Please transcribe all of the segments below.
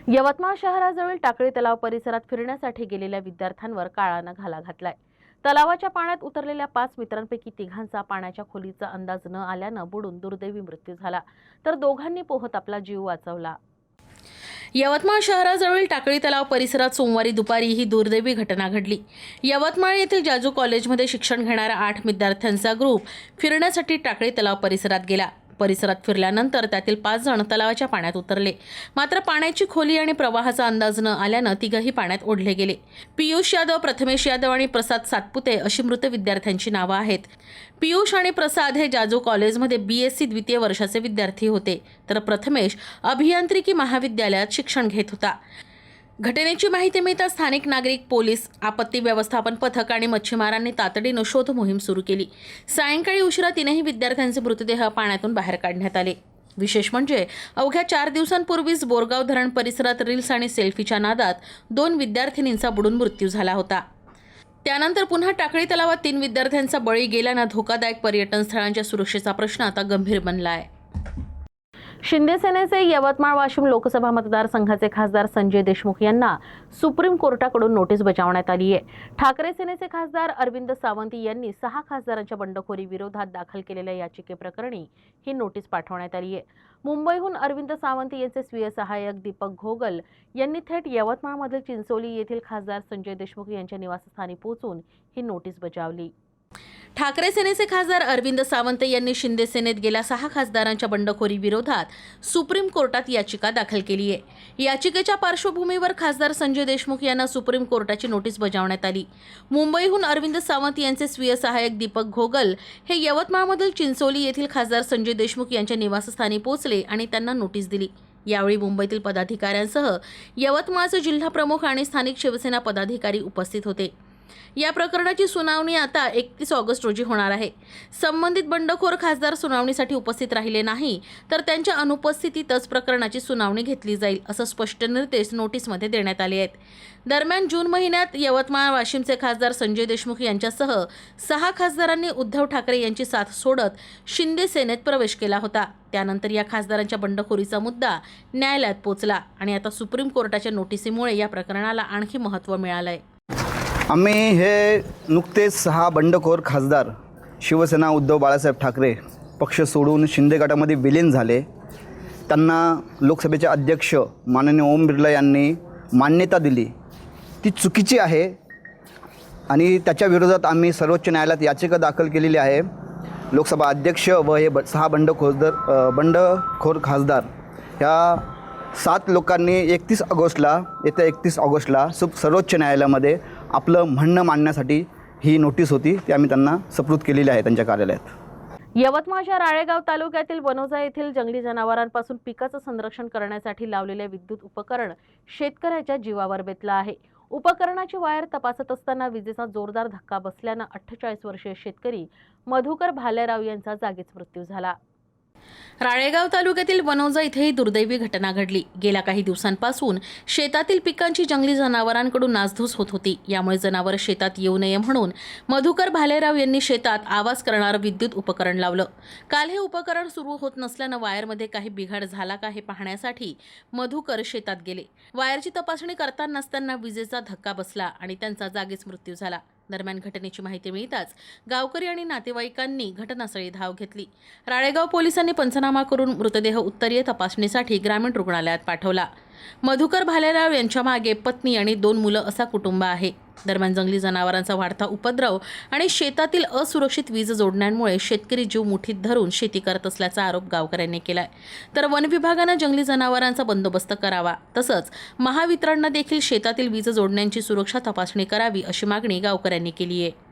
यवतमाळ शहराजवळील टाकळी तलाव परिसरात फिरण्यासाठी गेलेल्या विद्यार्थ्यांवर काळानं घाला घातलाय। तलावाच्या पाण्यात उतरलेल्या 5 मित्रांपैकी तिघांचा पाण्याच्या खोलीचा अंदाज न आल्यानं बुडून दुर्दैवी मृत्यू झाला, तर दोघांनी पोहत आपला जीव वाचवला। यवतमाळ शहराजवळील टाकळी तलाव परिसरात सोमवारी दुपारी ही दुर्दैवी घटना घडली। यवतमाळ येथील जाजू कॉलेजमध्ये शिक्षण घेणाऱ्या 8 विद्यार्थ्यांचा ग्रुप फिरण्यासाठी टाकळी तलाव परिसरात गेला। परिसरात फिरल्यानंतर त्यातील 5 जण तलावाच्या पाण्यात उतरले, मात्र पाण्याची खोली आणि प्रवाहाचा अंदाज न आल्यानं तिघही पाण्यात ओढले गेले। पियुष यादव, प्रथमेश यादव आणि प्रसाद सातपुते अशी मृत विद्यार्थ्यांची नावं आहेत। पियुष आणि प्रसाद हे जाजू कॉलेजमध्ये BSc द्वितीय वर्षाचे विद्यार्थी होते, तर प्रथमेश अभियांत्रिकी महाविद्यालयात शिक्षण घेत होता। घटनेची माहिती मिळताच स्थानिक नागरिक, पोलीस, आपत्ती व्यवस्थापन पथक आणि मच्छीमारांनी तातडीनं शोध मोहीम सुरू केली। सायंकाळी उशिरा तीनही विद्यार्थ्यांचे मृतदेह पाण्यातून बाहेर काढण्यात आले। विशेष म्हणजे अवघ्या 4 दिवसांपूर्वीच बोरगाव धरण परिसरात रील्स आणि सेल्फीच्या नादात 2 विद्यार्थिनींचा बुडून मृत्यू झाला होता। त्यानंतर पुन्हा टाकळी तलावात 3 विद्यार्थ्यांचा बळी गेल्यानं धोकादायक पर्यटन स्थळांच्या सुरक्षेचा प्रश्न आता गंभीर बनला आहे। शिंदे सेनेचे यवतमाळ वाशिम लोकसभा मतदारसंघाचे खासदार संजय देशमुख यांना सुप्रीम कोर्टाकडून नोटीस बजावण्यात आली आहे। ठाकरे सेनेचे खासदार अरविंद सावंत यांनी 6 खासदारांच्या बंडखोरी विरोधात दाखल केलेल्या याचिकेप्रकरणी ही नोटीस पाठवण्यात आली आहे। मुंबईहून अरविंद सावंत यांचे स्वीय सहाय्यक दीपक घोगल यांनी थेट यवतमाळमधील चिंचोली येथील खासदार संजय देशमुख यांच्या निवासस्थानी पोहोचून ही नोटीस बजावली। ठाकरे सेनेचे खासदार अरविंद सावंत यांनी शिंदे सेनेत गेल्या 6 खासदारांच्या बंडखोरी विरोधात सुप्रीम कोर्टात याचिका दाखल केली आहे। याचिकेच्या पार्श्वभूमीवर खासदार संजय देशमुख यांना सुप्रीम कोर्टाची नोटीस बजावण्यात आली। मुंबईहून अरविंद सावंत यांचे स्वीय सहाय्यक दीपक घोगल हे यवतमाळमधील चिंचोली येथील खासदार संजय देशमुख यांच्या निवासस्थानी पोहोचले आणि त्यांना नोटीस दिली। यावेळी मुंबईतील पदाधिकाऱ्यांसह यवतमाळचे जिल्हा प्रमुख आणि स्थानिक शिवसेना पदाधिकारी उपस्थित होते। या प्रकरणाची सुनावणी आता 31 ऑगस्ट रोजी होणार आहे। संबंधित बंडखोर खासदार सुनावणीसाठी उपस्थित राहिले नाही तर त्यांच्या अनुपस्थितीतच प्रकरणाची सुनावणी घेतली जाईल, असं स्पष्ट निर्देश नोटीसमध्ये देण्यात आले आहेत। दरम्यान जून महिन्यात यवतमाळ वाशिमचे खासदार संजय देशमुख यांच्यासह 6 खासदारांनी उद्धव ठाकरे यांची साथ सोडत शिंदे सेनेत प्रवेश केला होता। त्यानंतर या खासदारांच्या बंडखोरीचा मुद्दा न्यायालयात पोहोचला आणि आता सुप्रीम कोर्टाच्या नोटीसीमुळे या प्रकरणाला आणखी महत्त्व मिळालं आहे। आम्ही हे नुकतेच 6 बंडखोर खासदार शिवसेना उद्धव बाळासाहेब ठाकरे पक्ष सोडून शिंदे गटामध्ये विलीन झाले, त्यांना लोकसभेचे अध्यक्ष माननीय ओम बिर्ला यांनी मान्यता दिली, ती चुकीची आहे आणि त्याच्या विरोधात आम्ही सर्वोच्च न्यायालयात याचिका दाखल केलेली आहे। लोकसभा अध्यक्ष व हे 6 बंडखोर खासदार ह्या 7 लोकांनी येत्या 31 ऑगस्टला सर्वोच्च न्यायालयामध्ये आपलं म्हणणं मांडण्यासाठी ही नोटीस होती, ती आम्ही त्यांना सुपूर्द केलेली आहे त्यांच्या कार्यालयात। यवतमाळच्या राळेगाव तालुक्यातील वनोजा येथील जंगली जनावरांपासून पिकाचं संरक्षण करण्यासाठी लावलेले विद्युत उपकरण शेतकऱ्याच्या जीवावर बेतलं आहे। उपकरणाची वायर तपासत असताना विजेचा जोरदार धक्का बसल्यानं 48 वर्षीय शेतकरी मधुकर भालेराव यांचा जागीच मृत्यू झाला। राळेगाव तालुक्यातील वनोजा इथे ही दुर्दैवी घटना घडली। गेल्या काही दिवसांपासून शेतातील पिकांची जंगली जनावरांकडून नासधूस होत होती। यामुळे जनावर शेतात येऊ नये म्हणून मधुकर भालेराव यांनी शेतात आवाज करणारं विद्युत उपकरण लावलं। काल हे उपकरण सुरू होत नसल्यानं वायरमध्ये काही बिघाड झाला का हे पाहण्यासाठी मधुकर शेतात गेले। वायरची तपासणी करतानाच त्यांना विजेचा धक्का बसला आणि त्यांचा जागीच मृत्यू झाला। दरम्यान घटनेची माहिती मिळताच गावकरी आणि नातेवाईकांनी घटनास्थळी धाव घेतली। राळेगाव पोलिसांनी पंचनामा करून मृतदेह उत्तरीय तपासणीसाठी ग्रामीण रुग्णालयात पाठवला। मधुकर भालेराव यांच्या मागे पत्नी आणि 2 मुलं असा कुटुंब आहे। दरम्यान जंगली जनावरांचा वाढता उपद्रव आणि शेतातील असुरक्षित वीज जोडण्यांमुळे शेतकरी जीव मुठीत धरून शेती करत असल्याचा आरोप गावकऱ्यांनी केलाय। तर वन विभागानं जंगली जनावरांचा बंदोबस्त करावा, तसंच महावितरणनं देखील शेतातील वीज जोडण्यांची सुरक्षा तपासणी करावी अशी मागणी गावकऱ्यांनी केली आहे।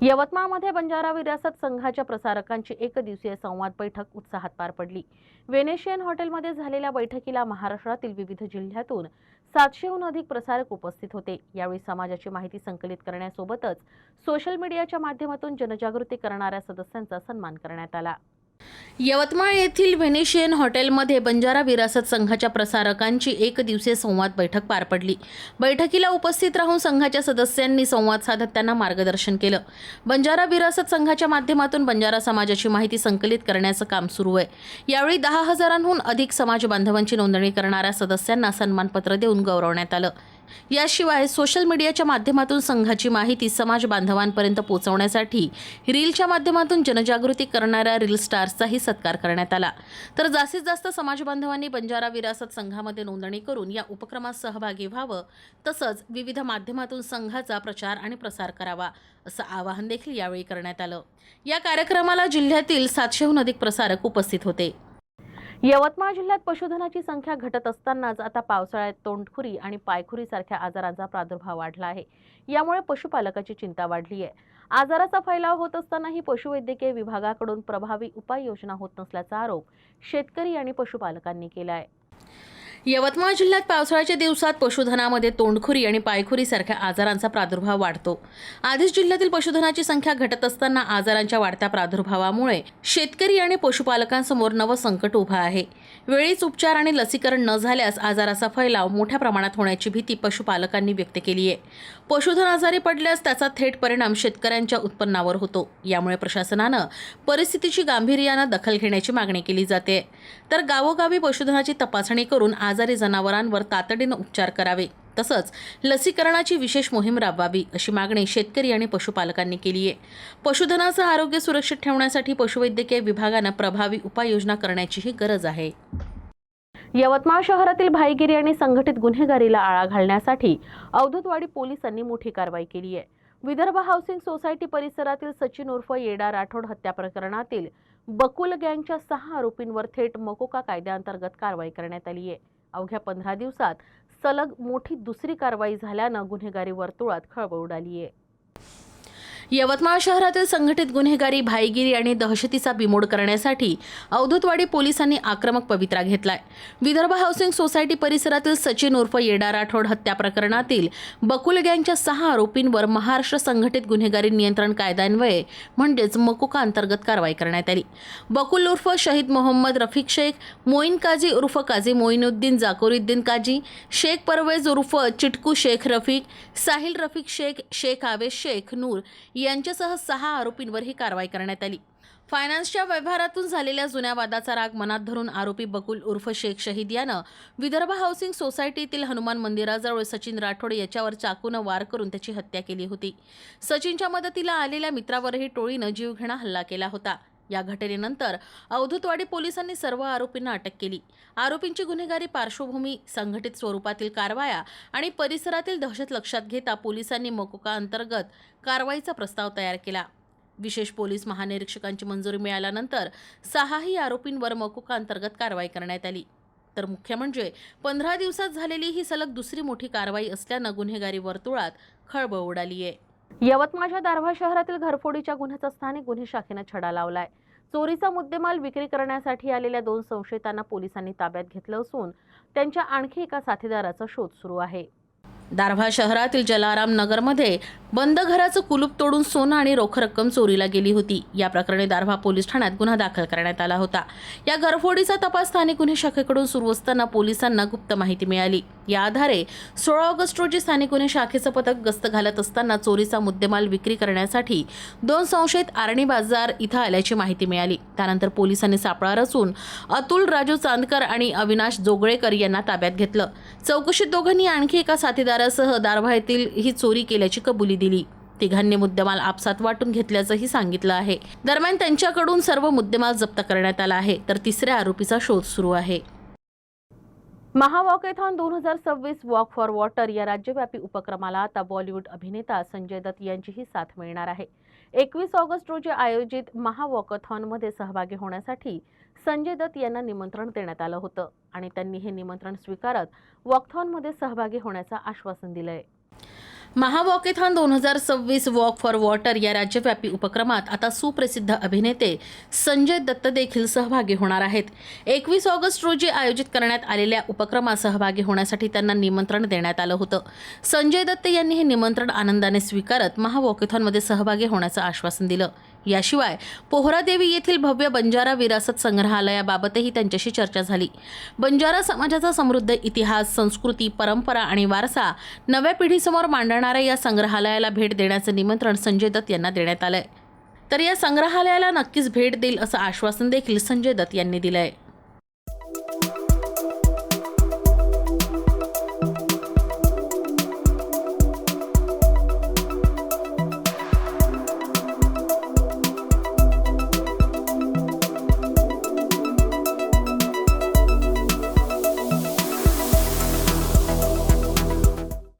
यवतमाळमध्ये बंजारा विरासत संघाच्या प्रसारकांची 1 दिवसीय संवाद बैठक उत्साहात पार पडली। वेनेशियन हॉटेलमध्ये झालेल्या बैठकीला महाराष्ट्रातील विविध जिल्ह्यातून 700हून अधिक प्रसारक उपस्थित होते। यावेळी समाजाची माहिती संकलित करण्यासोबतच सोशल मीडियाच्या माध्यमातून जनजागृती करणाऱ्या सदस्यांचा सन्मान करण्यात आला। यवतमाळ येथील व्हेनेशियन हॉटेलमध्ये बंजारा विरासत संघाच्या प्रसारकांची एकदिवसीय संवाद बैठक पार पडली. बैठकीला उपस्थित राहून संघाच्या सदस्यांनी संवाद साधत त्यांना मार्गदर्शन केलं. बंजारा विरासत संघाच्या माध्यमातून बंजारा समाजाची माहिती संकलित करण्याचं काम सुरू आहे. यावेळी 10,000हून अधिक समाज बांधवांची नोंदणी करणाऱ्या सदस्यांना सन्मानपत्र देऊन गौरवण्यात आलं. याशिवाय सोशल मीडियाच्या माध्यमातून संघाची माहिती समाज बांधवांपर्यंत पोहोचवण्यासाठी रीलच्या माध्यमातून जनजागृती करणाऱ्या रील स्टार्सचाही सत्कार करण्यात आला. तर जास्तीत जास्त समाज बांधवांनी बंजारा विरासत संघामध्ये नोंदणी करून या उपक्रमात सहभागी व्हावं, तसंच विविध माध्यमातून संघाचा प्रचार आणि प्रसार करावा, असं आवाहन देखील यावेळी करण्यात आलं. या कार्यक्रमाला जिल्ह्यातील 700हून अधिक प्रसारक उपस्थित होते. यवतमाळ जिल्ह्यात पशुधनाची संख्या घटत असतानाच आता पावसाळ्यात तोंडखुरी आणि पायखुरी सारख्या आजारांचा प्रादुर्भाव वाढला आहे. यामुळे पशुपालकाची चिंता वाढली आहे. आजाराचा फैलाव होत असतानाही पशुवैद्यकीय विभागाकडून प्रभावी उपाययोजना होत नसल्याचा आरोप शेतकरी आणि पशुपालकांनी केला आहे. यवतमाळ जिल्ह्यात पावसाळ्याच्या दिवसात पशुधनामध्ये तोंडखुरी आणि पायखुरी सारख्या आजारांचा प्रादुर्भाव वाढतो. आधीच जिल्ह्यातील पशुधनाची संख्या घटत असताना आजारांच्या वाढत्या प्रादुर्भावामुळे शेतकरी आणि पशुपालकांसमोर नवं संकट उभं आहे. वेळीच उपचार आणि लसीकरण न झाल्यास आजाराचा फैलाव मोठ्या प्रमाणात होण्याची भीती पशुपालकांनी व्यक्त केली आहे. पशुधन आजारी पडल्यास त्याचा थेट परिणाम शेतकऱ्यांच्या उत्पन्नावर होतो. यामुळे प्रशासनानं परिस्थितीची गांभीर्यानं दखल घेण्याची मागणी केली जाते. तर गावोगावी पशुधनाची तपासणी करून आजारी जनावरांवर तातडीनं उपचार करावे, तसंच लसीकरणाची विशेष मोहीम राबवावी, अशी मागणी शेतकरी आणि पशुपालकांनी केली आहे. पशुधनाचं आरोग्य सुरक्षित ठेवण्यासाठी पशुवैद्यकीय विभागानं प्रभावी उपाययोजना करण्याचीही गरज आहे. यवतमाळ शहरातील भाईगिरी आणि संघटित गुन्हेगारीला आळा घालण्यासाठी अवधूतवाडी पोलिसांनी मोठी कारवाई केली आहे. विदर्भ हाऊसिंग सोसायटी परिसरातील सचिन उर्फ येडा राठोड हत्या प्रकरणातील बकुल गँगच्या 6 आरोपींवर थेट मकोका कायद्याअंतर्गत कारवाई करण्यात आली आहे. अवघ्या 15 दिवसात सलग मोठी दुसरी कारवाई झाल्यानं गुन्हेगारी वर्तुळात खळबळ उडाली आहे. यवतमाळ शहरातील संघटित गुन्हेगारी, भाईगिरी आणि दहशतीचा बिमोड करण्यासाठी अवधूतवाडी पोलिसांनी आक्रमक पवित्रा घेतलाय. विदर्भ हाऊसिंग सोसायटी परिसरातील सचिन उर्फ येडा राठोड हत्या प्रकरणातील बकुल गँगच्या 6 आरोपींवर महाराष्ट्र संघटित गुन्हेगारी नियंत्रण कायद्यान्वये म्हणजेच मकोका अंतर्गत कारवाई करण्यात आली. बकुल उर्फ शहीद मोहम्मद रफिक शेख, मोईन काजी उर्फ काजी मोईनुद्दीन जाकोरुद्दीन काजी, शेख परवेज उर्फ चिटकू शेख रफिक, साहिल रफिक शेख, शेख आवेश शेख नूर यांच्यासह 6 आरोपींवर ही कारवाई करण्यात आली. फायनान्सच्या व्यवहारातून झालेल्या जुन्या वादाचा राग मनात धरून आरोपी बकुल उर्फ शेख शहीद यानं विदर्भ हाऊसिंग सोसायटीतील हनुमान मंदिराजवळ सचिन राठोड याच्यावर चाकूनं वार करून त्याची हत्या केली होती. सचिनच्या मदतीला आलेल्या मित्रावरही टोळीनं जीवघेणा हल्ला केला होता. या घटनेनंतर अवधूतवाडी पोलिसांनी सर्व आरोपींना अटक केली. आरोपींची गुन्हेगारी पार्श्वभूमी, संघटित स्वरूपातील कारवाया आणि परिसरातील दहशत लक्षात घेता पोलिसांनी मकोका अंतर्गत कारवाईचा प्रस्ताव तयार केला. विशेष पोलीस महानिरीक्षकांची मंजुरी मिळाल्यानंतर 6ही आरोपींवर मकोका अंतर्गत कारवाई करण्यात आली. तर मुख्य म्हणजे 15 दिवसात झालेली ही सलग दुसरी मोठी कारवाई असल्यानं गुन्हेगारी वर्तुळात खळबळ उडाली आहे. यवतमाळच्या दारव्हा शहरातील घरफोडीच्या गुन्ह्याचा स्थानिक गुन्हे शाखेनं छडा लावलाय. चोरीचा मुद्देमाल विक्री करण्यासाठी आलेल्या 2 संशयितांना पोलिसांनी ताब्यात घेतलं असून त्यांच्या आणखी एका साथीदाराचा शोध सुरू आहे. दारव्हा शहरातील जलाराम नगरमध्ये बंद घराचं कुलूप तोडून सोनं आणि रोख रक्कम चोरीला गेली होती. या प्रकरणी दारव्हा पोलीस ठाण्यात गुन्हा दाखल करण्यात आला होता. या घरफोडीचा तपास स्थानिक गुन्हे शाखेकडून सुरू असताना पोलिसांना गुप्त माहिती मिळाली. या आधारे 16 ऑगस्ट रोजी स्थानिक गुन्हे शाखेचं पथक गस्त घालत असताना चोरीचा मुद्देमाल विक्री करण्यासाठी 2 संशयित आर्णी बाजार इथं आल्याची माहिती मिळाली. त्यानंतर पोलिसांनी सापळा रचून अतुल राजू चांदकर आणि अविनाश जोगळेकर यांना ताब्यात घेतलं. चौकशीत दोघांनी आणखी एका साथीदारासह दारव्हा येथील ही चोरी केल्याची कबुली दिली. तिघांनी मुद्देमाल आपसात वाटून घेतल्याचंही सांगितलं आहे. दरम्यान त्यांच्याकडून सर्व मुद्देमाल जप्त करण्यात आला आहे. तर तिसऱ्या आरोपीचा शोध सुरू आहे. महावॉकेथॉन 2026 वॉक फॉर वॉटर या राज्यव्यापी उपक्रमाला आता बॉलिवूड अभिनेता संजय दत्त यांचीही साथ मिळणार आहे. 21 ऑगस्ट रोजी आयोजित महावॉकेथॉनमध्ये सहभागी होण्यासाठी संजय दत्त यांना निमंत्रण देण्यात आलं होतं आणि त्यांनी हे निमंत्रण स्वीकारत वॉकथॉनमध्ये सहभागी होण्याचं आश्वासन दिलंय. महावॉकेथॉन 2026 वॉक फॉर वॉटर या राज्यव्यापी उपक्रमात आता सुप्रसिद्ध अभिनेते संजय दत्त देखील सहभागी होणार आहेत. 21 ऑगस्ट रोजी आयोजित करण्यात आलेल्या उपक्रमात सहभागी होण्यासाठी त्यांना निमंत्रण देण्यात आलं होतं. संजय दत्त यांनी हे निमंत्रण आनंदाने स्वीकारत महावॉकेथॉनमध्ये सहभागी होण्याचं आश्वासन दिलं. याशिवाय पोहरादेवी येथील भव्य बंजारा विरासत संग्रहालयाबाबतही त्यांच्याशी चर्चा झाली. बंजारा समाजाचा समृद्ध इतिहास, संस्कृती, परंपरा आणि वारसा नव्या पिढीसमोर मांडणाऱ्या या संग्रहालयाला भेट देण्याचं निमंत्रण संजय दत्त यांना देण्यात आलंय. तर या संग्रहालयाला नक्कीच भेट देईल असं आश्वासन देखील संजय दत्त यांनी दिलंय.